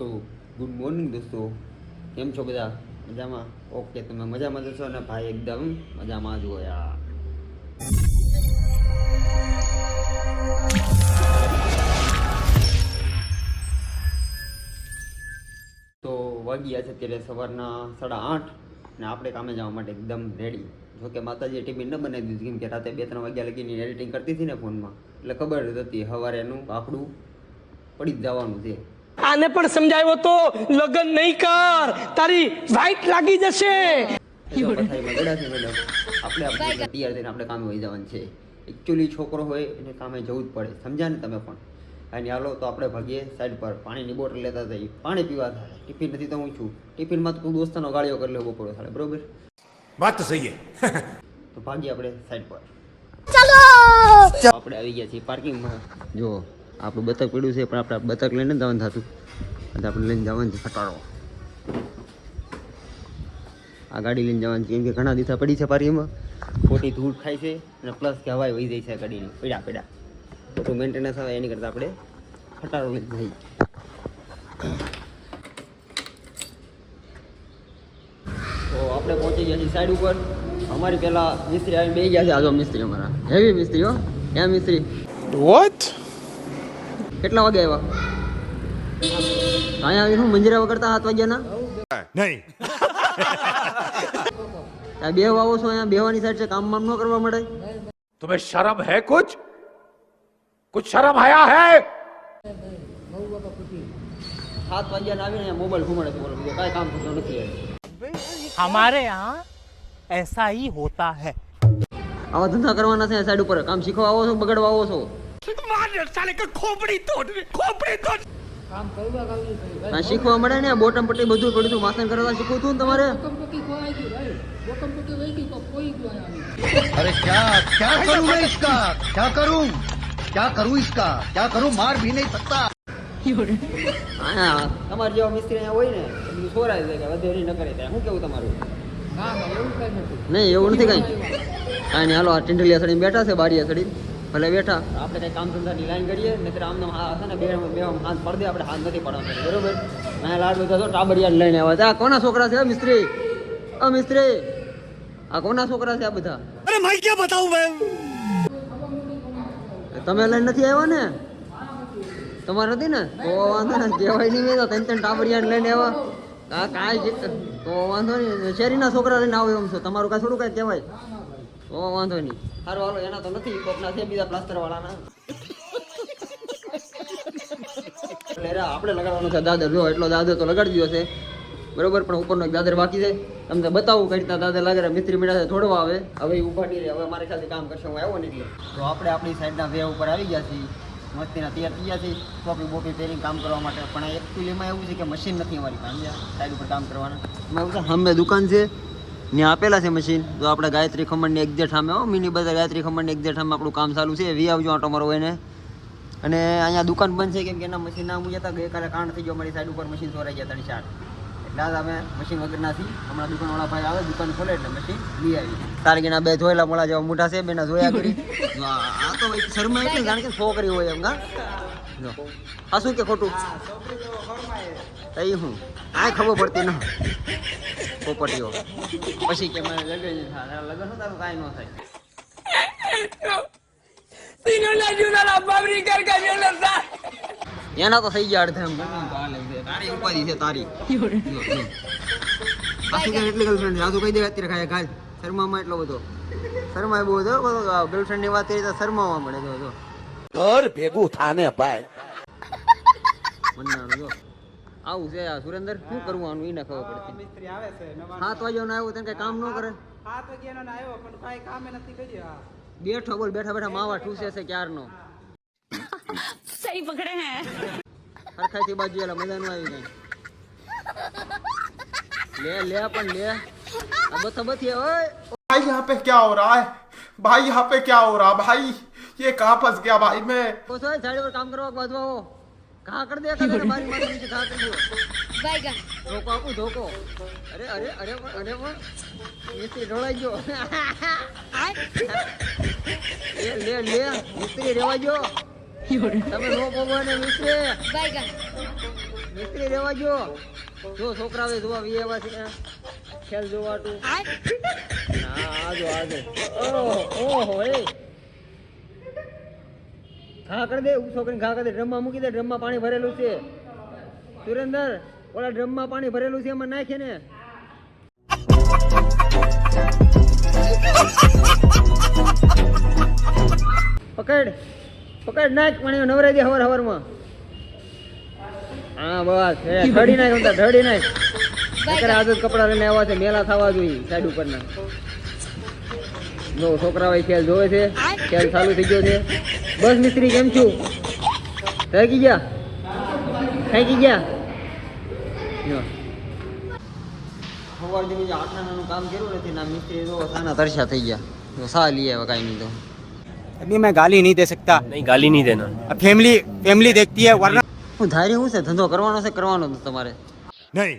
તો good morning દોસ્તો, કેમ છો બધા? મજામાં? ઓકે, તમે મજામાં જશો ને ભાઈ એકદમ મજામાં જ હોય. તો વાગ્યા છે અત્યારે સવારના 8:30 ને આપણે કામે જવા માટે એકદમ રેડી. જોકે માતાજીએ ટિફિન ન બનાવી દીધું, કેમ કે રાતે 2-3 વાગ્યા લગીની એડિટિંગ કરતી હતી ને ફોનમાં, એટલે ખબર જ હતી સવારે એનું આખડું પડી જ જવાનું છે. આને પણ સમજાવ્યો તો લગન નહીં કર, તારી વાઈટ લાગી જશે. આપણે તૈયાર થઈને આપણે કામે વહી જવાનું છે. એકચ્યુઅલી છોકરો હોય એને કામે જવું જ પડે, સમજ્યા ને તમે પણ? અને હાલો તો આપણે ભાગીએ સાઈડ પર, પાણીની બોટલ લેતા જઈએ, પાણી પીવા થાય. ટિફિન નથી તો હું છું, ટિફિનમાં તો તું દોસ્તાનો ગાળીઓ કરી લેવો પડે થાય, બરોબર? વાત તો સહી છે. તો ભાગીએ આપણે સાઈડ પર. ચલો આપણે આવી ગયા છીએ પાર્કિંગમાં. જો આપણું બતક પડ્યું છે, પણ આપણે બતક લઈને જવાનું થતું, અને આપણે લઈને જવાનું છે ખટાડો. આ ગાડી લઈને જવાનું છે, કેમ કે ઘણા દિવસ પડી છે પાર્કિંગમાં, ખોટી ધૂળ ખાય છે, અને પ્લસ કે હવાઈ વહી જાય છે ગાડીની પીડા ખોટું મેન્ટેનન્સ આવે એની કરતાં આપણે ખટાડો લઈને જઈએ. તો આપણે પહોંચી ગયા છીએ સાઈડ ઉપર. અમારી પહેલા મિસ્ત્રી આવીને બેસી ગયા છે. આજો મિસ્ત્રી અમારા હેવી મિસ્ત્રી. હો ક્યાં મિસ્ત્રી? વોટ? કેટલા વાગે આવ્યા? અહીંયા આવીને હું મંજીરા વગરતા 7 વાગ્યાના નહીં. આ બે વાવો છો, અહીંયા બેવાની સાઈડ છે, કામ ન કરવા મળે? तुम्हें शर्म है कुछ शर्म आया है? 7 વાગ્યાના આવીને મોબાઈલ ઘુમાડે છે, બોલો બીજું કાંઈ કામ થતું નથી. हमारे यहाँ ऐसा ही होता है. આવા ધંધા કરવાના છે સાઈડ ઉપર. કામ શીખવા આવો છો, બગડવા આવો છો? કાંઈ શીખવા મળે ને? બોટમ પટ્ટી બધું પડ્યું હતું, માસન કરતા શીખવું હતું ને તમારે? अरे क्या करूं मैं इसका? क्या करूं इसका? क्या करूं? मार भी नहीं सकता. હા, તમારે જેવા મિસ્ત્રી અહીંયા હોય ને તો બધું સોરાય છે કે વધેરી ન કરે. ત્યાં શું કેવું તમારું? નહીં, એવું નથી કાંઈ. કાંઈ નહીં, હાલો આ ટીંડલિયા સડીને બેઠા છે, બારીયા સડીને ભલે બેઠા. આપણે કંઈ કામ ધંધાની લાઈન કરીએ, નહીતર આમને છે ને બે હાથ પડદે, આપણે હાથ નથી પડવાનું, બરોબર? ના લાડ બધા તો ટાબરિયા લઈને આવ્યા. આ કોના છોકરા છે મિસ્ત્રી? મિસ્ત્રી, આ કોના છોકરા છે આ બધા? अरे मैं क्या बताऊं मैं? તમે લઈને નથી આવ્યા ને? તમારે નથી ને? તો વાંધો ને, કહેવાય નહીં. તો 3 ટાબરિયા લઈને આવ્યા. કાંઈ તો વાંધો નહીં, શેરીના છોકરા લઈને આવો એમ છો. તમારું કાંઈ થોડું કાંઈ કહેવાય? તો વાંધો નહીં. સારું હાલો, એના તો નથી, કોકના છે બીજા પ્લાસ્ટર વાળાના. આપણે લગાડવાનો છે દાદર. જો એટલો દાદર તો લગાડી દીધો છે, બરોબર, પણ ઉપરનો એક દાદર બાકી છે. તમને બતાવું કઈ રીતના દાદર લાગે. મિસ્ત્રી મીડા થોડવા આવે, હવે ઉભા નહીં રહે. હવે મારે ખ્યાલથી કામ કરશે, હું આવ્યો ને એટલે. તો આપણે આપણી સાઈડના વે ઉપર આવી ગયા છીએ, મસ્તીના તૈયાર થઈ ગયા છીએ, ટોપી બોપી પહેરીને કામ કરવા માટે. પણ એકચ્યુઅલીમાં એવું છે કે મશીન નથી અમારી પાસે સાઈડ ઉપર કામ કરવાના. એમાં એવું છે, સામે દુકાન છે, ત્યાં આપેલા છે મશીન. તો આપણે ગાયત્રી ખમણની એક્ઝેક્ટ સામે, મિની બજાર ગાયત્રી ખમણની એક્ઝેક્ટ સામે આપણું કામ ચાલુ છે. વી આવજો આટો મારો એને. અને અહીંયા દુકાન બંધ છે, કેમ કે એના મશીન ના મૂક્યા હતા. ગઈકાલે કાંડ થઈ ગયો, અમારી સાઈડ ઉપર મશીન ચોરાઈ ગયા 3-4. એટલે આજ અમે મશીન વગર નાથી, હમણાં દુકાનવાળા ભાઈ આવે, દુકાન ખોલે એટલે મશીન લઈ આવી. તારગીના 2 જોયેલા મોડા જેવા મોટા છે, બેના જોયા કરી. આ તો શર્મા એટલે જાણે કે છોકરી હોય એમ. આ શું કે ખોટું તઈ હું આ ખબર પડતી ન પોપટીઓ. પછી કે મને લગન થાય, લગન શું તારું કાંઈ ન થાય. એના તો થઈ ગયા અડધા એમ. તારી ઉપાધિ છે તારી. આ શું કે એટલી ગર્લફ્રેન્ડ છે? આ તો કહી દે અત્યારે ખાય ખાય. શર્મામાં એટલો બધો શર્માય બહુ હતો. ગર્લફ્રેન્ડ ની વાત કરી તો શર્માવા મળે. જો ઘર ભેગું થાને ભાઈ. મન્નાનું જો આવું છે. આ સુરેન્દ્ર શું કરવું આનું એને ખબર પડતી. મિસ્ત્રી આવે છે 7 વાગ્યાનો આવ્યો, તેને કઈ કામ ન કરે. 7 વાગ્યાનો આવ્યો પણ કઈ કામ નથી કર્યું. બેઠો બોલ, બેઠા બેઠા માવા ઠૂસે છે ક્યારનો. सही पकड़े हैं. હરખાઈથી બાજુ એલા મજા ન આવી કઈ. લે પણ લે. આ બથબથી ઓય भाई यहाँ पे क्या हो रहा है? भाई यहाँ पे क्या हो रहा है भाई? ये कहाँ फंस गया भाई मैं? કોસો સાઈડ પર કામ કરવા બાજવાઓ. ઘા કર દે કને મારી નીચે ઘા કરી દો. बैगन ધોકો આપું ધોકો. અરે અરે અરે અરે મિસ્ત્રી ઢોળાઈ ગયો. લે મિસ્ત્રી રેવા જો. તમે નો પોગો ને મિસ્ત્રી. बैगन મિસ્ત્રી રહેવા જો છોકરાઓ જોવા વિયેવા છે ખેલ જોવાતું આજો ઓહો એ ઘા કરી દે છોકરીને ઘા કરી દે ડ્રમમાં મૂકી દે ડ્રમમાં પાણી ભરેલું છે સુરેન્દર ઓલા ડ્રમમાં પાણી ભરેલું છે એમાં નાખે ને પકડ નાખ પાણી નવરાઈ દે હવારમાં હા બસ ઢળી નાખ ઢળી નાખ અત્યારે આદત કપડા લઈને આવ્યા છે મેલા થવા જોઈએ સાઈડ ઉપરના જો છોકરાઓ ખેલ જોવે છે ખેલ ચાલુ થઈ ગયો છે બસ મિસ્ત્રી કેમ છું થાકી ગયા સવાર જેવું જે આઠાણાનું કામ કર્યું નથી ના મિસ્ત્રી જો સાના તરસ્યા થઈ ગયા તો સા લઈ આવ્યા કાંઈ નહીં તો अभी मैं गाली नहीं दे सकता। नहीं गाली नहीं देना। फैमिली देखती है वरना હું ધારી હું છે ધંધો કરવાનો છે કરવાનો જ તમારે नहीं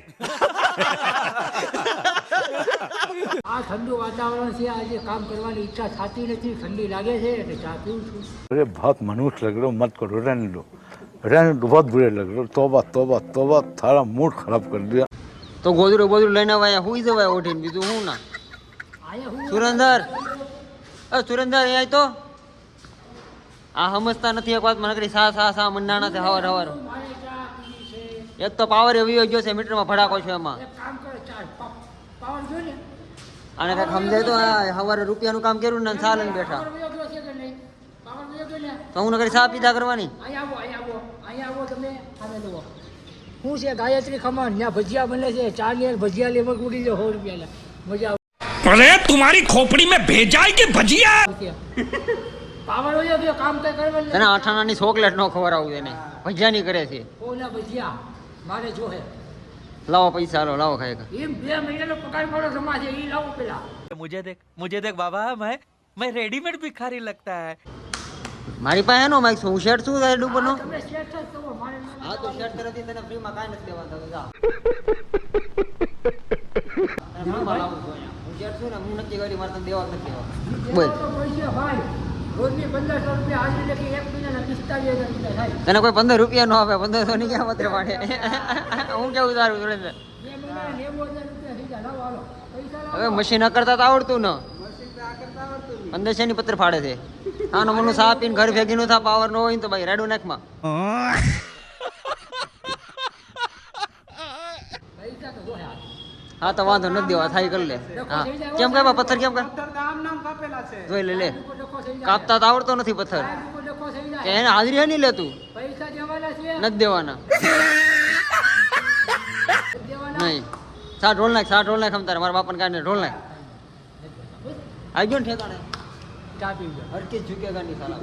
આ ઠંડુ વાતાવરણ છે આજે કામ કરવાની ઈચ્છા થતી નથી ઠંડી લાગે છે એટલે ચા પીઉં છું अरे बहुत मनुष्य लग रहे हो मत करो रहने दो बहुत बुरे लग रहे हो तौबा तौबा तौबा थारा मूड खराब कर दिया તો ગોદરું લઈને આવ્યા હુઈ જવાય ઓઢીને બીજું હું ના સુરેન્દર સુરેન્દર અહીંયા તો આ સમજતા નથી એક વાત મને કરી સા મંડાણા છે હવાર એક તો પાવર એવી ગયો છે મીટરમાં ભડાકો છે એમાં પાવર જો ને આને કઈક સમજાય તો સવારે રૂપિયાનું કામ કર્યું ને સા લઈને બેઠા પાવર વયો ગયો છે કે નહીં પાવર વયો ગયો ને તો હું કરી સા પીધા કરવાની અહીંયા આવો તમે સામે લો હું છે ગાયત્રી ખમણ ત્યાં ભજીયા બને છે ચાર ને ભજીયા લેવા ઉડી જાય 100 રૂપિયા મજા अरे तुम्हारी खोपड़ी में भेजा है कि भजिया આવે પાવર વયો ગયો કામ કઈ કરવા તને અઠાણાની ચોકલેટ નો ખવડાવું એને ભજીયાની કરે છે ઓલા ભજીયા મારે જો હે લાવો પૈસા લાવો ખાય એમ 2 મહિનાનો પગાર મારો જમા છે ઈ લાવો પેલા मुझे देख बाबा मैं रेडीमेड भिखारी लगता है। મારી પાસે એનો માઈક હું શેર શું થાય ઉપરનો તમે શેર જ કરો મારે હા તો શેર તરફથી તને ફ્રીમાં કાંઈ નથી દેવાનું તમે જા ફ્રીમાં લાવું છું અહીંયા હું શેર છું ને હું નક્કી કરી મારે તને દેવા નથી દેવા બોલ પૈસા ભાઈ રોજની 1500 રૂપિયા આજે લખી એક મહિનાના 45000 રૂપિયા થાય તને કોઈ 15 રૂપિયા નો આપે 1500 ની ક્યાં પત્ર પાડે હું કેવું તારું સુરેન્દ્ર 2 મહિના 90000 રૂપિયા થઈ જાય લાવો હાલો પૈસા લાવો હવે મશીન કરતા તો આવડતું ન 1500 ની પત્ર ફાડે છે આનો મનું સા પીને ઘર ભેગી નું થા પાવર નો હોય ને તો ભાઈ રેડું નાખમાં પૈસા તો જો હે હા તો વાંધો નથી દેવા થાય કરી લે હા કેમ કાપા પથ્થર કેમ કા જોઈ લે કાપતા તો આવડતો નથી પથ્થર ડખો થઈ જાય કે એને હાજરી હે નહીં લેતું પૈસા દેવાના છે નથી દેવાના નહીં સા ઢોલ નાખ આમ તારે મારા બાપાને કાઢને ઢોલ નાખ આવી ગયો ને ઠેકાણે ચા પીવું હરકી ઝુકેગા નહીં સાલા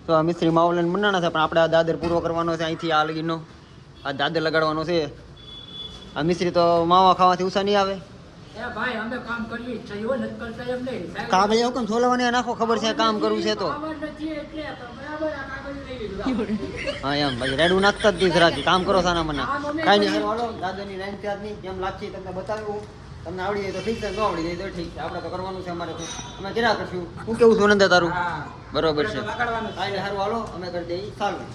તો આ મિસ્ત્રી માવલન મંડાણા છે પણ આપણે આ દાદર પૂરો કરવાનો છે અહીંથી આ લગીનો આ દાદર લગાડવાનો છે આ મિસ્ત્રી તો માવા ખાવાથી ઉષા નહીં આવે એ ભાઈ અમે કામ કરીએ છીએ નથી કરતા એમ નહીં કાગળ એવું કેમ છોલવાની નાખો ખબર છે કામ કરવું છે તો ખબર નથી એટલે બરાબર આ કાગળ લઈ લીધું હા એમ પછી રેડું નાખતા જ દીધ રાખી કામ કરો સાના મને કાંઈ નહીં હાલો દાદરની લાઈન ત્યાં નહીં જેમ લાગશે તમને બતાવ્યું તમને આવડી જાય તો ઠીક છે ન આવડી જાય તો ઠીક છે આપણે તો કરવાનું છે અમારે અમે કેટલા કરશું હું કેવું છું નંદા તારું બરોબર છે કાંઈ નહીં સારું હાલો અમે કરી દઈએ સારું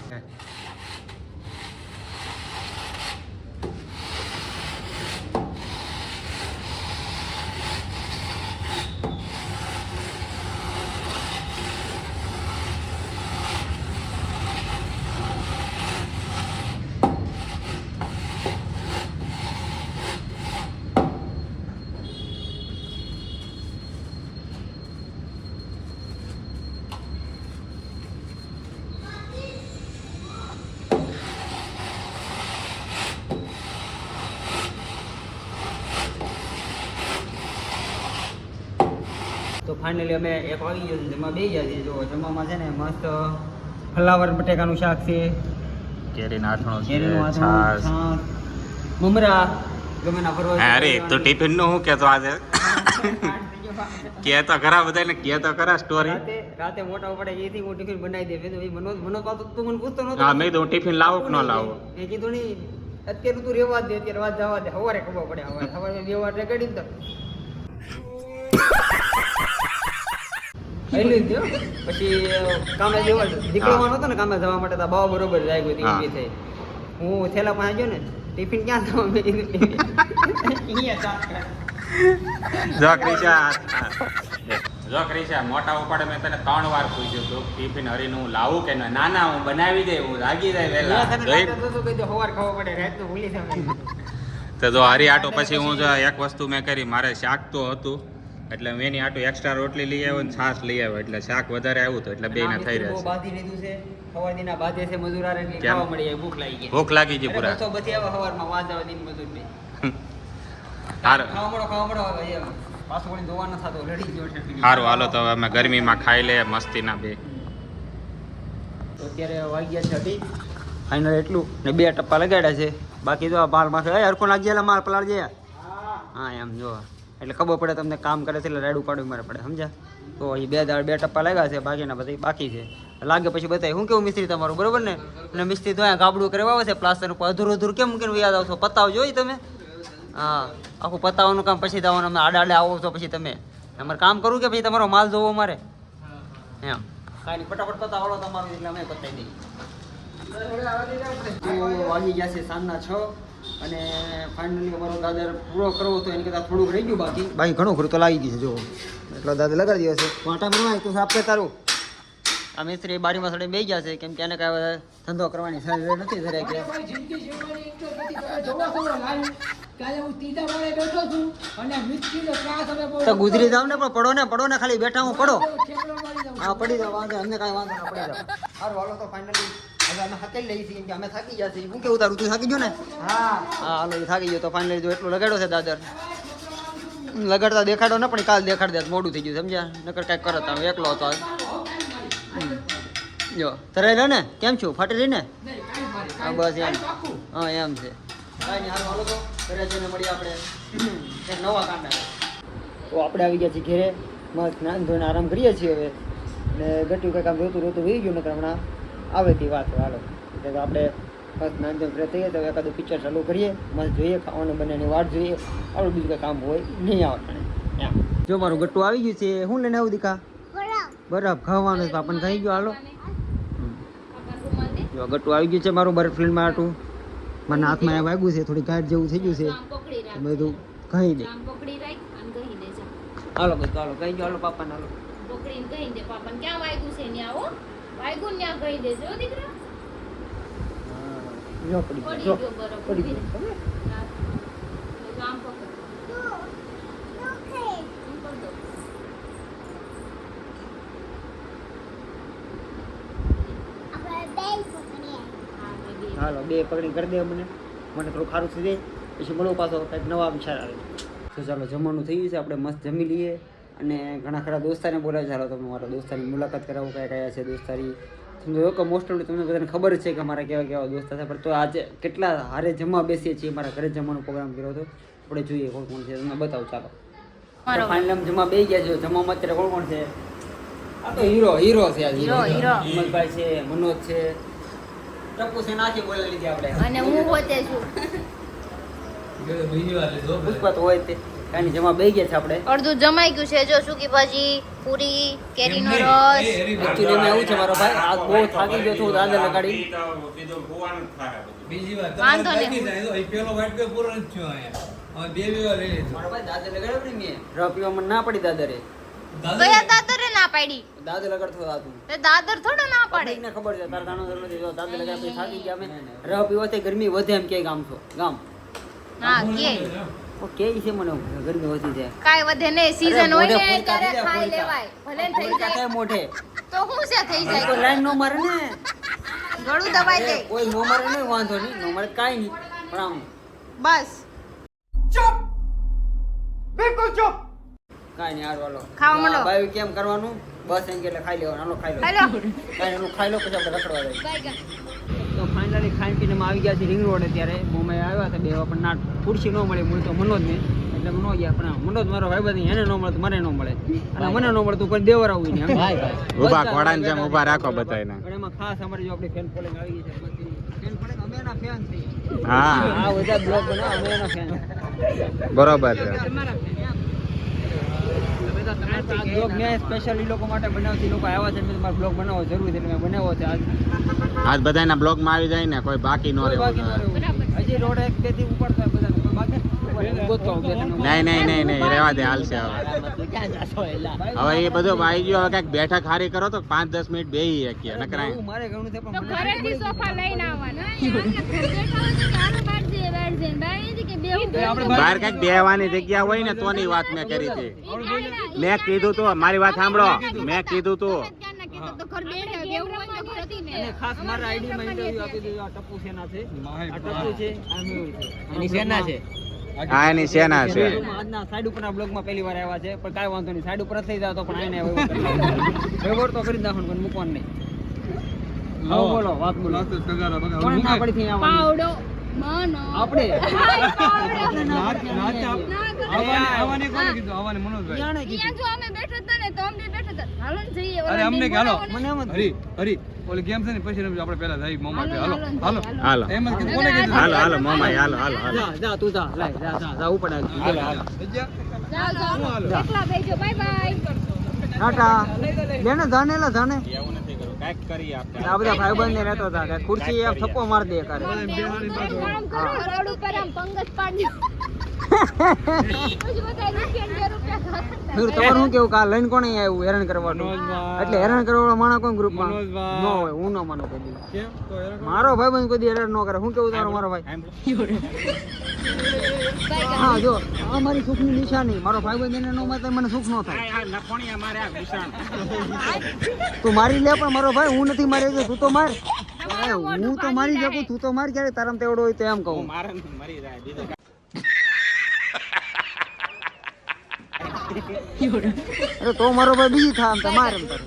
તો ફાઇનલી અમે એક વાગી ગયો છે જમવા બેસી ગયા છીએ જો જમવામાં છે ને મસ્ત ફ્લાવર બટેકાનું શાક છે કેરીના આથણો કેરીનું આથણું, છાશ, મમરા ગમે ના ફરવા અરે તો ટિફિન નું હું કેતો આજે કે તો ખરા બધાને કે તો ખરા સ્ટોરી રાતે મોટા પડે એથી હું ટિફિન બનાવી દે તો મનો પાતો તું મને પૂછતો નતો હા મેં તો ટિફિન લાવો કે ન લાવો એ કીધું નહીં અત્યારે તું રેવા દે અત્યારે વાત જવા દે સવારે ખબર પડે સવારે બે વાર રેગાડી તો પહેલી જ થયો. પછી કામે જેવો નીકળવાનો હતો ને કામે જવા માટે તો બહુ બરોબર જાય ગઈ હતી હા. ઊભી થઈ. હું થેલા પાસે ગયો ને ટિફિન ક્યાં જવા મેં કીધું અહીંયા ચાટ કર. જો ક્રિશા મોટા ઉપાડે મેં તને 3 વાર પૂછ્યું હતું ટિફિન હરીનું હું લાવું કે ના? ના હું બનાવી દે, હું જાગી જાય વહેલા. તને લાગે તો શું કહી દો, સવાર ખાવા પડે રાતનું ભૂલી જવાય. તો જો હરી આટો પછી હું જો એક વસ્તુ મેં કરી, મારે શાક તો હતું એટલે મેં એની આટો એક્સ્ટ્રા રોટલી લઈ આવ્યો ને છાશ લઈ આવ્યો એટલે શાક વધારે આવ્યું હતું એટલે બેને થઈ બહુ રહેશે. બાંધી લીધું છે સવારથી ના બાંધે છે મજૂરારે એટલે કેમ? ખાવા મળી જાય, ભૂખ લાગી ગઈ. ભૂખ લાગી ગઈ પૂરા. બસો બધી આવે સવારમાં વાંધા દિન મજૂર બે સારું ખાવા મળો હવે એમ. પાછું વળી ધોવા ન થતો, લડી ગયો છે. સારું હાલો તો હવે અમે ગરમીમાં ખાઈ લે મસ્તીના બે. તો અત્યારે વાગ્યા છે અઢી. ફાઇનલ એટલું ને 2 ટપ્પા લગાડ્યા છે. બાકી જો આ માલ માથે હરખો લાગી ગયેલા માલ પલાળ જાય. હા એમ જો એટલે ખબર પડે તમને કામ કરે છે એટલે રાડું પાડવું મારે પડે, સમજ્યા? તો એ 2 ટપ્પા લાગ્યા છે, બાકીના બધા બાકી છે. લાગે પછી બતાવી શું કેવું મિસ્ત્રી તમારું, બરોબર ને? અને મિસ્ત્રી તો અહીંયા ગાબડું કરવા આવે છે પ્લાસ્ટર ઉપર અધૂરું કેમ મૂકીને યાદ આવશો? પતાવ જોઈ તમે? હા આખું પતાવવાનું કામ પછી થવાનું. અમે આડા આવો છો પછી તમે અમારે કામ કરવું કે પછી તમારો માલ જોવો મારે એમ? કાંઈ નહીં, ફટાફટ પતાવડો તમારું એટલે અમે પતાવી દઈએ. તો વાગી ગયા છે સાંજના 6 અને ફાઇનલી અમારો દાદર પૂરો કરવો તો એની કરતાં થોડુંક રહી ગયું બાકી ઘણું ખરું તો લાગી ગયું છે. જો એટલો દાદર લગાડી દીધો છે. વાંટા ભરવા તું સાફ તારું. આ મિસ્ત્રી બારીમાં સડે બેસી ગયા છે કેમ કે એને કાંઈ ધંધો કરવાની સર નથી ઘરે કે જિંદગી જીવવાની એક તો નથી. તમે જોવો છો લાઈવ કાલે હું ત્રીજા માળે બેઠો છું અને મિસ્ત્રીનો ત્રાસ હવે બહુ તો ગુજરી જાવ ને પણ પડો ને ખાલી બેઠા હું પડો. ઠેકડો મારી દઉં. હા પડી જાવ, વાંધો અમને કાંઈ વાંધો ના પડી જાવ. સારું હાલો તો ફાઇનલી હવે અમે હાકેલી લઈએ છીએ કેમ કે અમે થાકી ગયા છીએ. હું કેવું તારું, તું થાકી ગયો ને? હા હાલો એ થાકી ગયો તો ફાઇનલી જો એટલું લગાડ્યો છે દાદર. લગાડતા દેખાડો ને પણ કાલ દેખાડ દે મોડું થઈ ગયું, સમજ્યા? નકર કાંઈક કરત હું એકલો હતો આજ. જો તરાઈ ને કેમ છું, ફાટેલી ને? હા બસ એમ. હા એમ છે. કાંઈ નહીં હાલો તો ઘરે જઈને મળીએ આપણે એક નવા કાંડા. તો આપણે આવી ગયા છીએ ઘેરે, મસ્ત નાન ધોઈને આરામ કરીએ છીએ હવે. ને ગટ્યું કંઈક આમ રોતું વહી ગયું નકર હમણાં આવે તે વાત હાલો. એટલે તો આપણે મસ્ત નાન ધોઈને ફ્રેશ થઈએ તો એકાદું પિક્ચર ચાલુ કરીએ, મસ્ત જોઈએ, ખાવાનું બંનેની વાટ જોઈએ. આપણું બીજું કંઈ કામ હોય નહીં આવે એમ. જો મારું ગટ્ટું આવી ગયું છે, હું લઈને આવું દીકા? બરફ ખાવાનું છે આપણને ખાઈ ગયો. હાલો જો ગટ્ટું આવી ગયું છે મારું બરફ ફિલ્મમાં આટું. મારા હાથમાં વાગ્યું છે, થોડી ગાંઠ જેવું થઈ ગયું છે, બધું કહી દે. હાલો બધું હાલો કહી ગયો. હાલો પાપાને હાલો જો પડી ગયો, જો પડી ગયો. હાલો 2 પકડી કરી દે મને થોડું ખારું થઈ જાય પછી મળો પાછો કંઈક નવા વિચાર આવે. તો ચાલો જમવાનું થઈ ગયું છે, આપણે મસ્ત જમી લઈએ. અને ઘણા ખરા દોસ્તારને બોલાવે. ચાલો તમે મારા દોસ્તારની મુલાકાત કરાવો, કયા કયા છે દોસ્તારી. સમજો કે મોસ્ટ ઓફલી તમને બધાને ખબર જ છે કે મારા કેવા કેવા દોસ્તાર છે, પણ તો આજે કેટલા હારે જમવા બેસીએ છીએ. મારા ઘરે જમવાનો પ્રોગ્રામ કર્યો હતો, આપણે જોઈએ કોણ કોણ છે તમને બતાવું. ચાલો ફાઇનલ જમવા બેસી ગયા છે. જમવામાં અત્યારે કોણ કોણ છે? આ તો હીરો છે. આ હીરો હિંમતભાઈ છે, મનોજ છે, ટપ્પુ છે, નાથી બોલાવી લીધી આપણે. અને હું પોતે છું. પુષ્પા તો હોય તે કાંઈ જમા બેસી ગયા છે આપણે. અડધું જમાઈ ગયું છે. જો સૂકી ભાજી, પૂરી, કેરીનો રસ. એકચ્યુઅલી એમાં એવું છે મારો ભાઈ, આ બહુ થાકી ગયો છું દાદર લગાડી. વાંધો નહીં. મારો ભાઈ દાદર લગાડ્યો ને મેં રવા પીવા મને ના પડી દાદરે. કયા દાદરે ના પાડી? દાદર લગાડતો હતું. તે દાદર થોડો ના પાડે. ને ખબર છે તાર દાનો જરૂર નથી. જો દાદર લગાડી થાકી ગયા અમે. રવા પીવાથી ગરમી વધે એમ કે ગામ છો ગામ. હા કે ઓકે છે મને ગરમી વધી જાય. કાઈ વધે નહીં, સીઝન હોય ને મોઢે ત્યારે ફોડકા ખાઈ થઈ લેવાય. ભલે ને થઈ ફોડકા જાય થાય મોઢે. તો શું છે થઈ કોઈ જાય. લાઈન નો મારે ને, ગળું દબાઈ દે કોઈ નો મારે નહીં, વાંધો નહીં. નો મારે કાંઈ નહીં, પણ આમ બસ. કાંઈ નહીં. હારું હાલો ખાવા માંડો. ભાઈ કેમ કરવાનું? બસ એમ કે એટલે ખાઈ લેવાનું. હાલો ખાઈ લો. હેલો કાંઈ એનું ખાઈ લો પછી આપણે રખડવા જઈએ. બાયગન. તો ફાઇનલી ખાઈને પીને આવી ગયા છે રિંગ રોડ. અત્યારે મોમે આવ્યા હતા બે, પણ ના ખુરશી ન મળી. મૂળ તો મનોજ ને એટલે ન ગયા, પણ મનોજ મારો ભાઈ બધી એને ન મળે તો મને ન મળે, અને મને ન મળે તો કોઈ દેવર આવું ને ઊભા ઘોડાને જેમ ઊભા રાખો બધાને. પણ એમાં ખાસ અમારી જો આપણી ફેન ફોલોઈંગ આવી ગઈ છે. ફેન ફોલોઈંગ અમે એના ફેન છીએ. હા આ બધા બ્લોગ બનાવો અમે એના ફેન. બરોબર છે. તમારા ફેન એમ. તમે તો બ્લોગ મેં સ્પેશિયલ ઈ લોકો માટે બનાવ્યો છે. ઈ લોકો આવ્યા છે એટલે મારે બ્લોગ બનાવવો જરૂરી છે એટલે મેં બનાવ્યો છે આજ. આજ બધાના બ્લોગમાં આવી જાય ને, કોઈ બાકી ન કોઈ બાકી ન રહેવું. રહેવું. હજી રોડ એક બે થી ઉપર થાય બધાને, કોઈ બાકી ગોતવા બે ત્રણ. નહીં રહેવા દે, હાલશે હવે. ક્યાં જાશો એલા? હવે એ બધું ભાઈ ગયો, હવે કઈક બેઠક હારી કરો તો 5-10 મિનિટ બેહી શકીએ, નકરાય એવું મારે ઘણું છે પણ મને ઘરેથી સોફા લઈને આવવાના બહાર કઈક બેહવાની જગ્યા હોય ને તોની વાત મેં કરી હતી. મેં કીધું તું, મારી વાત સાંભળો, મેં કીધું તું અને ખાસ મારા આઈડી માં ઇન્ટરવ્યુ આપી દીધો. આ ટપ્પુ સેના છે, આ ટપ્પુ છે, આ મેહુલ છે, એની સેના છે. આ એની સેના છે. આજના સાઈડ ઉપરના બ્લોગમાં પહેલી વાર આવ્યા છે, પણ કાંઈ વાંધો નહીં, સાઈડ ઉપર થઈ જાવ તો પણ આઈને વ્યવહાર તો કરી નાખવાનું, પણ મૂકવાનું નહીં. હવે બોલો, વાત બોલો. કોણે ના પડી થી આવવાની? પાવડો માનો આપણે આવવાની કોને કીધું? આવવાની મનોજભાઈ. યાણે કીધું. જો અમે બેઠા હતા ને તો અમને બેઠા હતા હાલો ને જઈએ અરે અમને કે હાલો મને એમ જ હરી ઓલી ગેમ છે ને પછી આપણે પહેલા જઈ મોમાં કે હાલો હાલો હાલો એમ જ કીધું. કોને કીધું? હાલો મોમાઈ, હાલો. જા જા તું જા લાય જા ઉપર હાલો હાલો જાઓ જાઓ એકલા બેજો બાય બાય ટાટા લેને જાનેલા જાને એવું નથી કરું, કાંઈક કરીએ આપણે. આ બધા ભાઈબંધ ને રહેતો હતા કે ખુરશી એમ થપ્પો માર દે કરે. કામ કરો રોડ ઉપર આમ પંગત પાડજો પછી બધા રૂપિયા ખાતા ફિર તમારું શું કેવું કા લઈને કોણે આવ્યું હેરાન કરવાનું? એટલે હેરાન કરવા માણા કોઈ ગ્રુપમાં ન હોય, હું ન માનું કદી. કેમ તો યાર મારો ભાઈબંધ કોઈ દી હેરાન ન કરે. શું કેવું તારો મારો ભાઈ? હા જો આ મારી સુખની નિશાની, મારો ભાઈબંધ એને ન મારે મને સુખ ન થાય. લખોણિયા મારે આ ભૂષણ. તું મારી લે પણ મારો ભાઈ હું નથી મારી શકતો, તું તો માર. હું તો મારી શકું, તું તો માર. ક્યારે તારામાં તેવડો હોય તો એમ કહું. મારે મરી જાય બીજું અરે તો મારો ભાઈ બીજી થાય એમ તો માર એમ તારે.